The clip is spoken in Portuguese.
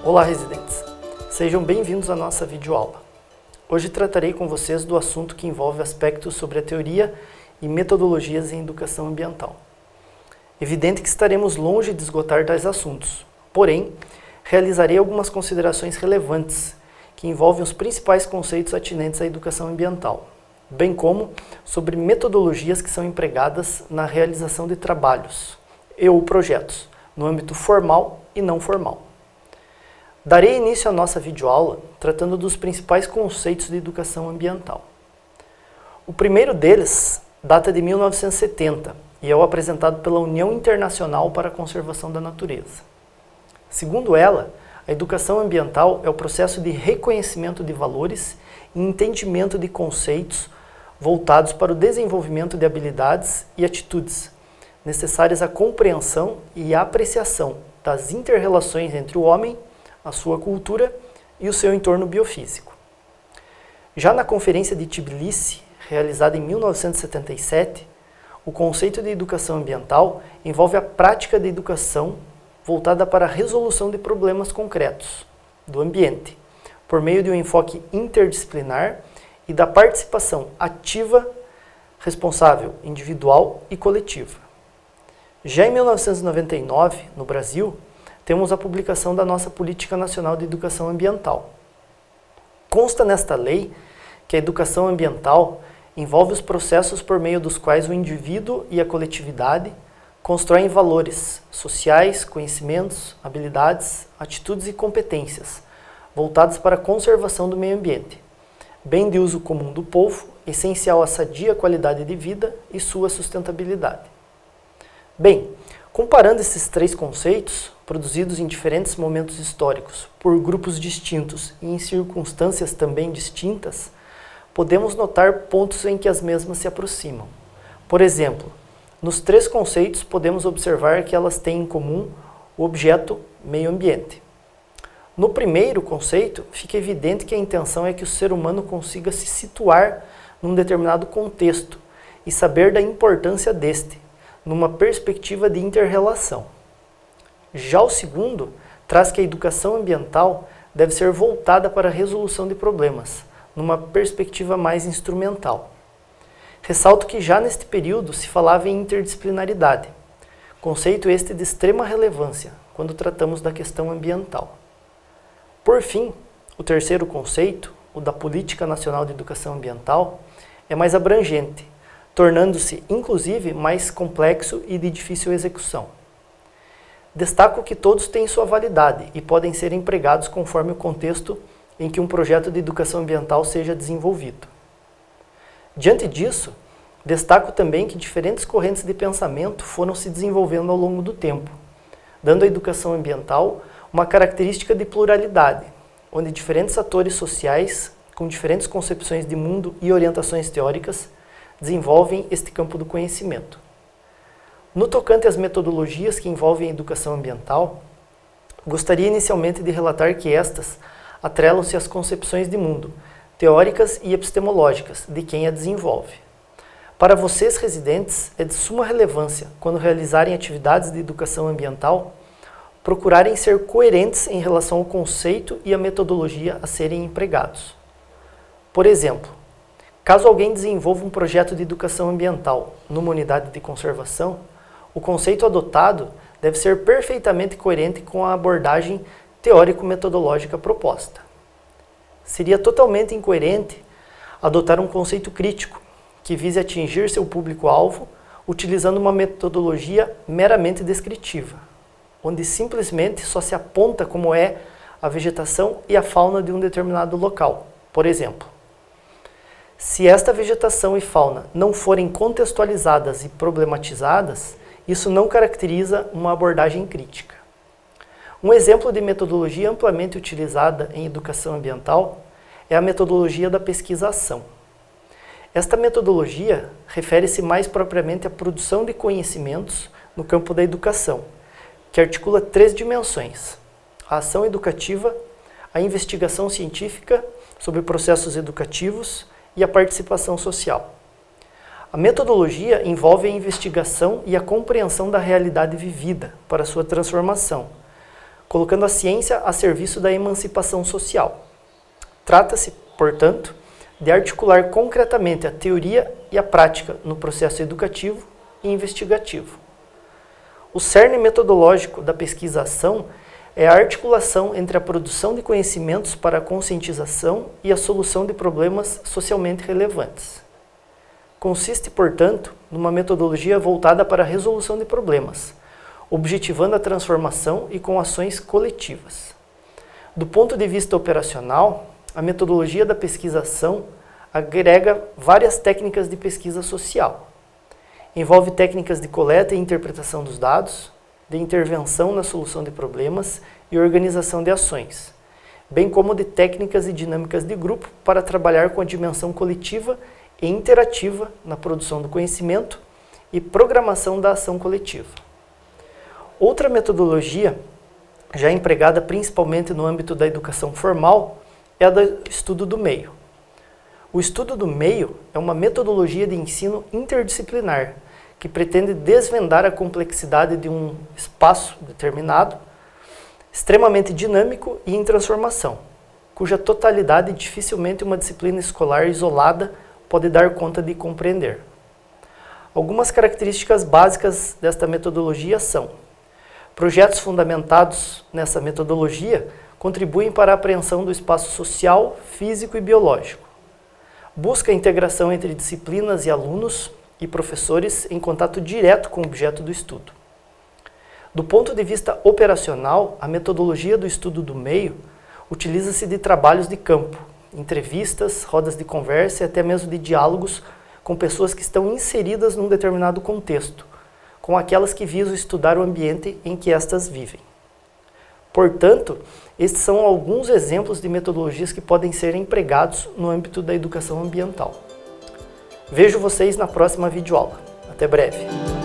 Olá, residentes! Sejam bem-vindos à nossa videoaula. Hoje tratarei com vocês do assunto que envolve aspectos sobre a teoria e metodologias em educação ambiental. Evidente que estaremos longe de esgotar tais assuntos, porém, realizarei algumas considerações relevantes que envolvem os principais conceitos atinentes à educação ambiental, bem como sobre metodologias que são empregadas na realização de trabalhos ou projetos, no âmbito formal e não formal. Darei início à nossa videoaula tratando dos principais conceitos de educação ambiental. O primeiro deles data de 1970 e é o apresentado pela União Internacional para a Conservação da Natureza. Segundo ela, a educação ambiental é o processo de reconhecimento de valores e entendimento de conceitos voltados para o desenvolvimento de habilidades e atitudes necessárias à compreensão e à apreciação das inter-relações entre o homem, a sua cultura e o seu entorno biofísico. Já na Conferência de Tbilisi, realizada em 1977, o conceito de educação ambiental envolve a prática de educação voltada para a resolução de problemas concretos do ambiente, por meio de um enfoque interdisciplinar e da participação ativa, responsável, individual e coletiva. Já em 1999, no Brasil, temos a publicação da nossa Política Nacional de Educação Ambiental. Consta nesta lei que a educação ambiental envolve os processos por meio dos quais o indivíduo e a coletividade constroem valores sociais, conhecimentos, habilidades, atitudes e competências voltados para a conservação do meio ambiente, bem de uso comum do povo, essencial à sadia qualidade de vida e sua sustentabilidade. Bem, comparando esses três conceitos, produzidos em diferentes momentos históricos, por grupos distintos e em circunstâncias também distintas, podemos notar pontos em que as mesmas se aproximam. Por exemplo, nos três conceitos podemos observar que elas têm em comum o objeto meio ambiente. No primeiro conceito, fica evidente que a intenção é que o ser humano consiga se situar num determinado contexto e saber da importância deste, numa perspectiva de inter-relação. Já o segundo traz que a educação ambiental deve ser voltada para a resolução de problemas, numa perspectiva mais instrumental. Ressalto que já neste período se falava em interdisciplinaridade, conceito este de extrema relevância quando tratamos da questão ambiental. Por fim, o terceiro conceito, o da Política Nacional de Educação Ambiental, é mais abrangente, tornando-se, inclusive, mais complexo e de difícil execução. Destaco que todos têm sua validade e podem ser empregados conforme o contexto em que um projeto de educação ambiental seja desenvolvido. Diante disso, destaco também que diferentes correntes de pensamento foram se desenvolvendo ao longo do tempo, dando à educação ambiental uma característica de pluralidade, onde diferentes atores sociais, com diferentes concepções de mundo e orientações teóricas, desenvolvem este campo do conhecimento. No tocante às metodologias que envolvem a educação ambiental, gostaria inicialmente de relatar que estas atrelam-se às concepções de mundo, teóricas e epistemológicas, de quem a desenvolve. Para vocês, residentes, é de suma relevância, quando realizarem atividades de educação ambiental, procurarem ser coerentes em relação ao conceito e à metodologia a serem empregados. Por exemplo, caso alguém desenvolva um projeto de educação ambiental numa unidade de conservação, o conceito adotado deve ser perfeitamente coerente com a abordagem teórico-metodológica proposta. Seria totalmente incoerente adotar um conceito crítico que vise atingir seu público-alvo utilizando uma metodologia meramente descritiva, onde simplesmente só se aponta como é a vegetação e a fauna de um determinado local, por exemplo. Se esta vegetação e fauna não forem contextualizadas e problematizadas, isso não caracteriza uma abordagem crítica. Um exemplo de metodologia amplamente utilizada em educação ambiental é a metodologia da pesquisa-ação. Esta metodologia refere-se mais propriamente à produção de conhecimentos no campo da educação, que articula três dimensões: a ação educativa, a investigação científica sobre processos educativos e a participação social. A metodologia envolve a investigação e a compreensão da realidade vivida para sua transformação, colocando a ciência a serviço da emancipação social. Trata-se, portanto, de articular concretamente a teoria e a prática no processo educativo e investigativo. O cerne metodológico da pesquisa-ação é a articulação entre a produção de conhecimentos para a conscientização e a solução de problemas socialmente relevantes. Consiste, portanto, numa metodologia voltada para a resolução de problemas, objetivando a transformação e com ações coletivas. Do ponto de vista operacional, a metodologia da pesquisa-ação agrega várias técnicas de pesquisa social. Envolve técnicas de coleta e interpretação dos dados, de intervenção na solução de problemas e organização de ações, bem como de técnicas e dinâmicas de grupo para trabalhar com a dimensão coletiva e interativa na produção do conhecimento e programação da ação coletiva. Outra metodologia, já empregada principalmente no âmbito da educação formal, é a do estudo do meio. O estudo do meio é uma metodologia de ensino interdisciplinar que pretende desvendar a complexidade de um espaço determinado, extremamente dinâmico e em transformação, cuja totalidade dificilmente uma disciplina escolar isolada pode dar conta de compreender. Algumas características básicas desta metodologia são: projetos fundamentados nessa metodologia contribuem para a apreensão do espaço social, físico e biológico. Busca a integração entre disciplinas e alunos e professores em contato direto com o objeto do estudo. Do ponto de vista operacional, a metodologia do estudo do meio utiliza-se de trabalhos de campo, entrevistas, rodas de conversa e até mesmo de diálogos com pessoas que estão inseridas num determinado contexto, com aquelas que visam estudar o ambiente em que estas vivem. Portanto, estes são alguns exemplos de metodologias que podem ser empregados no âmbito da educação ambiental. Vejo vocês na próxima videoaula. Até breve!